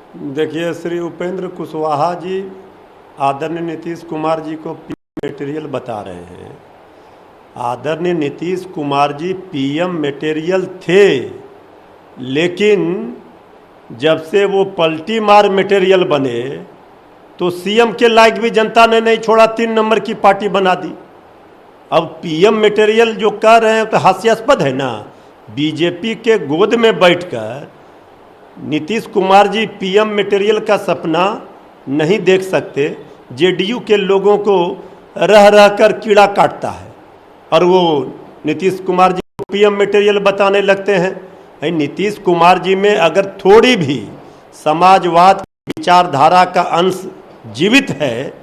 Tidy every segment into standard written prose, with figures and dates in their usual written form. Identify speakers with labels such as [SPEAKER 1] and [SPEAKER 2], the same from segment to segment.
[SPEAKER 1] देखिए, श्री उपेंद्र कुशवाहा जी आदरणीय नीतीश कुमार जी को पीएम मटेरियल बता रहे हैं। आदरणीय नीतीश कुमार जी पीएम मटेरियल थे, लेकिन जब से वो पलटी मार मटेरियल बने तो सीएम के लायक भी जनता ने नहीं छोड़ा, 3 नंबर की पार्टी बना दी। अब पीएम मटेरियल जो कह रहे हैं तो हास्यास्पद है ना। बीजेपी के गोद में बैठकर नीतीश कुमार जी पीएम मटेरियल का सपना नहीं देख सकते। जेडीयू के लोगों को रह रह कर कीड़ा काटता है और वो नीतीश कुमार जी को पीएम मटेरियल बताने लगते हैं। नीतीश कुमार जी में अगर थोड़ी भी समाजवाद की विचारधारा का अंश जीवित है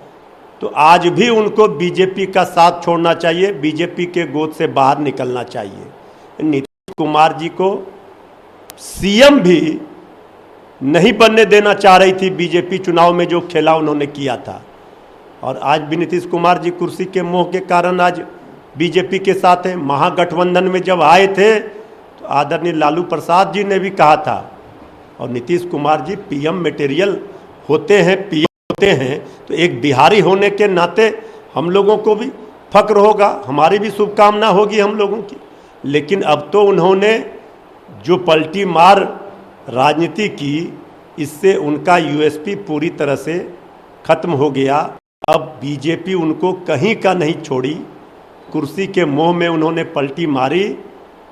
[SPEAKER 1] तो आज भी उनको बीजेपी का साथ छोड़ना चाहिए, बीजेपी के गोद से बाहर निकलना चाहिए। नीतीश कुमार जी को सीएम भी नहीं बनने देना चाह रही थी बीजेपी, चुनाव में जो खेला उन्होंने किया था। और आज भी नीतीश कुमार जी कुर्सी के मोह के कारण आज बीजेपी के साथ हैं। महागठबंधन में जब आए थे तो आदरणीय लालू प्रसाद जी ने भी कहा था, और नीतीश कुमार जी पीएम मटेरियल होते हैं, पीएम होते हैं, तो एक बिहारी होने के नाते हम लोगों को भी फक्र होगा, हमारी भी शुभकामना होगी हम लोगों की। लेकिन अब तो उन्होंने जो पलटी मार राजनीति की, इससे उनका यूएसपी पूरी तरह से खत्म हो गया। अब बीजेपी उनको कहीं का नहीं छोड़ी, कुर्सी के मोह में उन्होंने पलटी मारी।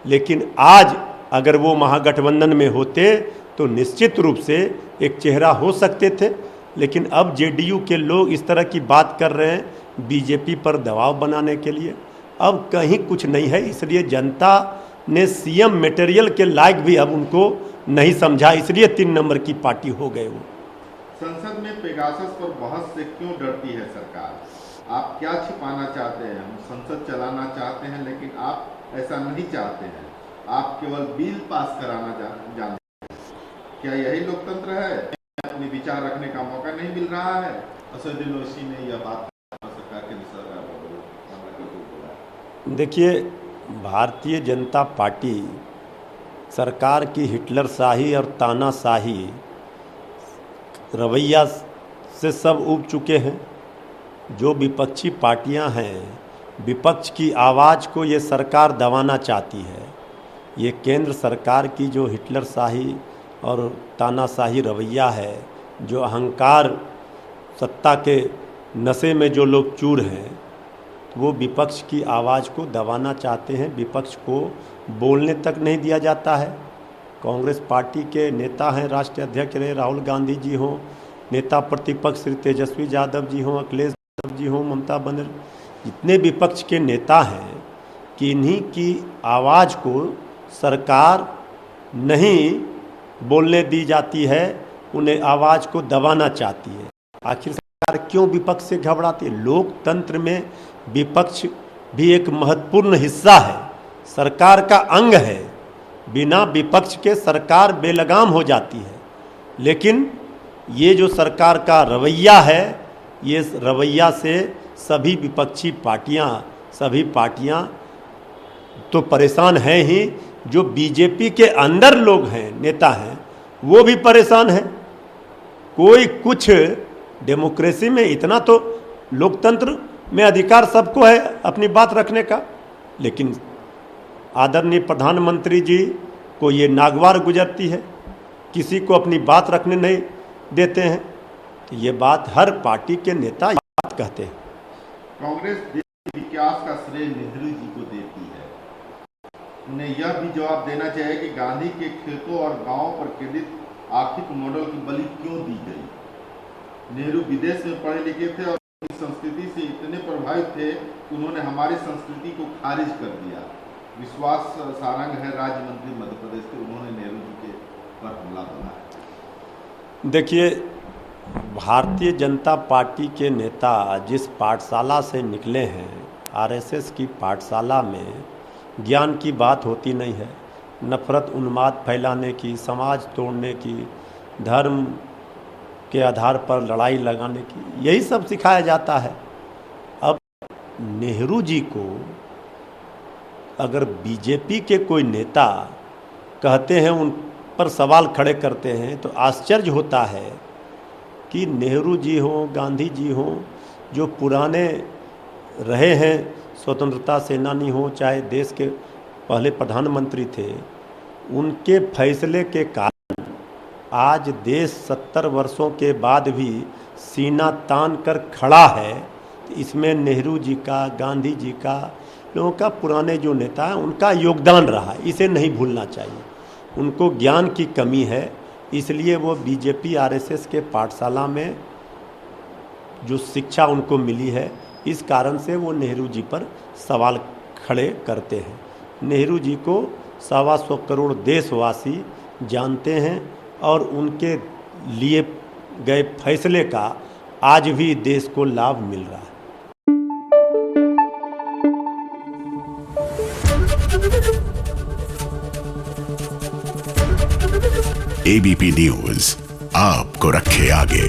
[SPEAKER 1] लेकिन आज अगर वो महागठबंधन में होते तो निश्चित रूप से एक चेहरा हो सकते थे। लेकिन अब जेडीयू के लोग इस तरह की बात कर रहे हैं बीजेपी पर दबाव बनाने के लिए। अब कहीं कुछ नहीं है, इसलिए जनता ने सीएम मटेरियल के लायक भी अब उनको नहीं समझा, इसलिए 3 नंबर की पार्टी हो गए वो।
[SPEAKER 2] संसद में पेगासस पर बहस से क्यों डरती है सरकार? आप क्या छिपाना चाहते हैं? हम संसद चलाना चाहते हैं, लेकिन आप ऐसा नहीं चाहते हैं। आप केवल बिल पास कराना जानते हैं। क्या यही लोकतंत्र है? अपने विचार रखने का मौका नहीं मिल रहा है? असदुद्दीन ओवैसी ने यह बात सरकार के बोला।
[SPEAKER 1] देखिए, भारतीय जनता पार्टी सरकार की हिटलरशाही और तानाशाही रवैया से सब उब चुके हैं। जो विपक्षी पार्टियां हैं, विपक्ष की आवाज़ को ये सरकार दबाना चाहती है। ये केंद्र सरकार की जो हिटलरशाही और तानाशाही रवैया है, जो अहंकार सत्ता के नशे में जो लोग चूर हैं, वो विपक्ष की आवाज़ को दबाना चाहते हैं। विपक्ष को बोलने तक नहीं दिया जाता है। कांग्रेस पार्टी के नेता हैं, राष्ट्रीय अध्यक्ष रहे राहुल गांधी जी हों, नेता प्रतिपक्ष श्री तेजस्वी यादव जी हों, अखिलेश यादव जी हों, ममता बनर्जी, जितने विपक्ष के नेता हैं, कि इन्हीं की आवाज़ को सरकार नहीं बोलने दी जाती है, उन्हें आवाज़ को दबाना चाहती है। आखिर सरकार क्यों विपक्ष से घबराती है? लोकतंत्र में विपक्ष भी एक महत्वपूर्ण हिस्सा है, सरकार का अंग है। बिना विपक्ष के सरकार बेलगाम हो जाती है। लेकिन ये जो सरकार का रवैया है, ये रवैया से सभी विपक्षी पार्टियां, सभी पार्टियां तो परेशान हैं ही। जो बीजेपी के अंदर लोग हैं, नेता हैं, वो भी परेशान हैं। कोई कुछ डेमोक्रेसी में इतना तो लोकतंत्र में अधिकार सबको है अपनी बात रखने का, लेकिन आदरणीय प्रधानमंत्री जी को ये नागवार गुजरती है, किसी को अपनी बात रखने नहीं देते हैं। तो ये बात हर पार्टी के नेता बात कहते हैं।
[SPEAKER 2] कांग्रेस देश के विकास का श्रेय नेहरू जी को देती है। उन्हें यह भी जवाब देना चाहिए कि गांधी के खेतों और गांवों पर केंद्रित आर्थिक मॉडल की बलि क्यों दी गई। नेहरू विदेश में पढ़े लिखे थे और संस्कृति से इतने प्रभावित थे कि उन्होंने हमारी संस्कृति को खारिज कर दिया। विश्वास सारंग है राज्य मंत्री मध्य प्रदेश के, उन्होंने नेहरू जी के पर हमला बोला है।
[SPEAKER 1] देखिए, भारतीय जनता पार्टी के नेता जिस पाठशाला से निकले हैं, आरएसएस की पाठशाला में ज्ञान की बात होती नहीं है। नफरत उन्माद फैलाने की, समाज तोड़ने की, धर्म के आधार पर लड़ाई लगाने की, यही सब सिखाया जाता है। अब नेहरू जी को अगर बीजेपी के कोई नेता कहते हैं पर सवाल खड़े करते हैं तो आश्चर्य होता है कि नेहरू जी हों, गांधी जी हों, जो पुराने रहे हैं स्वतंत्रता सेनानी हों, चाहे देश के पहले प्रधानमंत्री थे, उनके फैसले के कारण आज देश 70 वर्षों के बाद भी सीना तान कर खड़ा है। इसमें नेहरू जी का, गांधी जी का, लोगों का, पुराने जो नेता हैं उनका योगदान रहा है, इसे नहीं भूलना चाहिए। उनको ज्ञान की कमी है, इसलिए वो बीजेपी आरएसएस के पाठशाला में जो शिक्षा उनको मिली है, इस कारण से वो नेहरू जी पर सवाल खड़े करते हैं। नेहरू जी को 125 करोड़ देशवासी जानते हैं और उनके लिए गए फैसले का आज भी देश को लाभ मिल रहा है।
[SPEAKER 3] एबीपी न्यूज आपको रखे आगे।